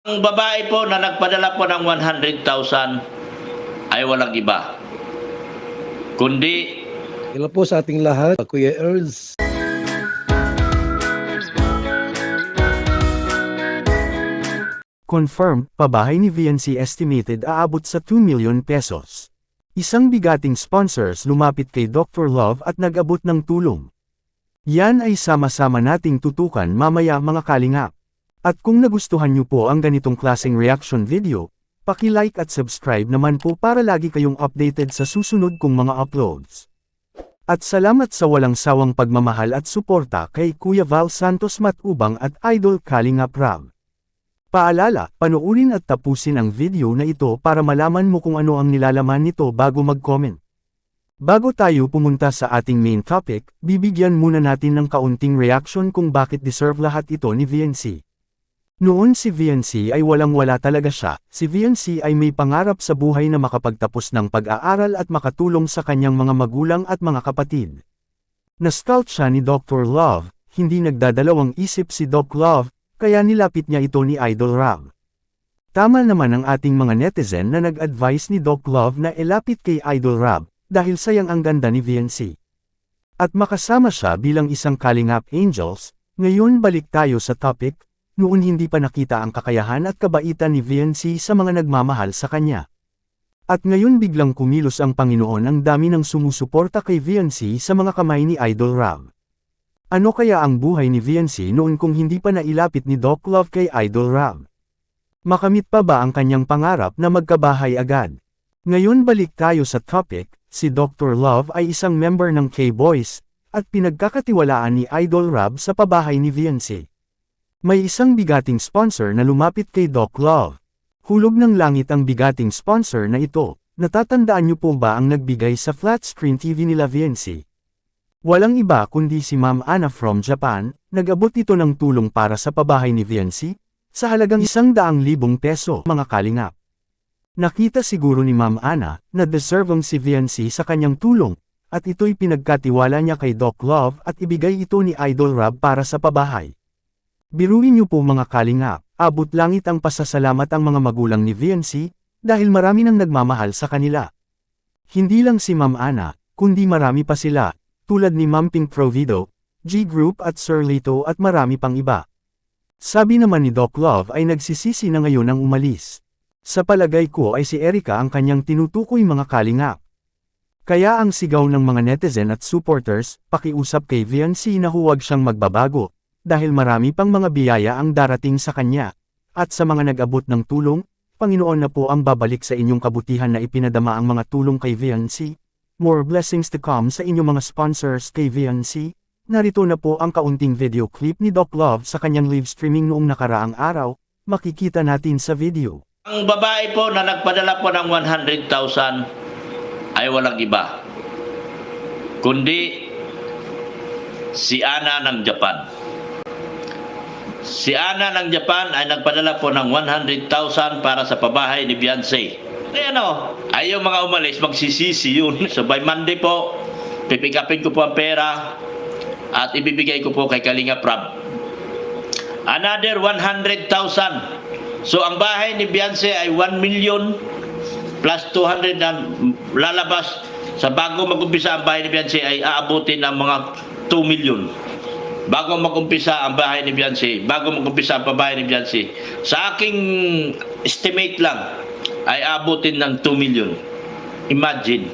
Ang babae po na nagpadala po ng 100,000 ay walang iba, kundi Hello po sa ating lahat, Kuya Earls. Confirm, pabahay ni VNC estimated aabot sa 2 million pesos. Isang bigating sponsors lumapit kay Dr. Love at nag-abot ng tulong. Yan ay sama-sama nating tutukan mamaya mga kalingap. At kung nagustuhan nyo po ang ganitong klaseng reaction video, paki-like at subscribe naman po para lagi kayong updated sa susunod kong mga uploads. At salamat sa walang sawang pagmamahal at suporta kay Kuya Val Santos Matubang at Idol Kalingap Rab. Paalala, panoorin at tapusin ang video na ito para malaman mo kung ano ang nilalaman nito bago mag-comment. Bago tayo pumunta sa ating main topic, bibigyan muna natin ng kaunting reaction kung bakit deserve lahat ito ni VNC. Noon si VNC ay walang-wala talaga siya. Si VNC ay may pangarap sa buhay na makapagtapos ng pag-aaral at makatulong sa kanyang mga magulang at mga kapatid. Na-scout siya ni Dr. Love, hindi nagdadalawang isip si Doc Love, kaya nilapit niya ito ni Idol Rab. Tama naman ang ating mga netizen na nag-advise ni Doc Love na ilapit kay Idol Rab, dahil sayang ang ganda ni VNC. At makasama siya bilang isang Kalingap Angels. Ngayon balik tayo sa topic. Noon hindi pa nakita ang kakayahan at kabaitan ni VNC sa mga nagmamahal sa kanya. At ngayon biglang kumilos ang Panginoon, ang dami ng sumusuporta kay VNC sa mga kamay ni Idol Rab. Ano kaya ang buhay ni VNC noon kung hindi pa nailapit ni Doc Love kay Idol Rab? Makamit pa ba ang kanyang pangarap na magkabahay agad? Ngayon balik tayo sa topic. Si Dr. Love ay isang member ng K-Boys, at pinagkakatiwalaan ni Idol Rab sa pabahay ni VNC. May isang bigating sponsor na lumapit kay Doc Love. Hulog ng langit ang bigating sponsor na ito. Natatandaan niyo po ba ang nagbigay sa flat screen TV nila VNC? Walang iba kundi si Ma'am Ana from Japan. Nag-abot ito ng tulong para sa pabahay ni VNC, sa halagang 100,000 peso mga kalingap. Nakita siguro ni Ma'am Ana na deserve ang si VNC sa kanyang tulong, at ito'y pinagkatiwala niya kay Doc Love at ibigay ito ni Idol Rab para sa pabahay. Biruin niyo po mga kalingap, abot langit ang pasasalamat ang mga magulang ni VNC, dahil marami nang nagmamahal sa kanila. Hindi lang si Ma'am Ana, kundi marami pa sila, tulad ni Ma'am Pink Provido, G Group at Sir Lito at marami pang iba. Sabi naman ni Doc Love ay nagsisisi na ngayon ang umalis. Sa palagay ko ay si Erica ang kanyang tinutukoy mga kalingap. Kaya ang sigaw ng mga netizen at supporters, pakiusap kay VNC na huwag siyang magbabago, dahil marami pang mga biyaya ang darating sa kanya. At sa mga nag-abot ng tulong, Panginoon na po ang babalik sa inyong kabutihan na ipinadama ang mga tulong kay VNC. More blessings to come sa inyong mga sponsors kay VNC. Narito na po ang kaunting video clip ni Doc Love sa kanyang live streaming noong nakaraang araw, makikita natin sa video. ang babae po na nagpadala po ng 100,000 ay walang iba, kundi si Ana ng Japan. Si Ana ng Japan ay nagpadala po ng 100,000 para sa pabahay ni Beyonce. Kaya ayaw mga umalis, magsisisi yun. So by Monday po, pipikapin ko po ang pera at ibibigay ko po kay Kalingap Rab. Another 100,000. So ang bahay ni Beyonce ay 1 million plus 200 na lalabas. Sa bago mag-umpisa ang bahay ni Beyonce ay aabutin ng mga 2 million. Bago mag-umpisa ang bahay ni Beyonce, bago mag-umpisa ang pabahay ni Beyonce, sa aking estimate lang, ay abutin ng 2 million. Imagine.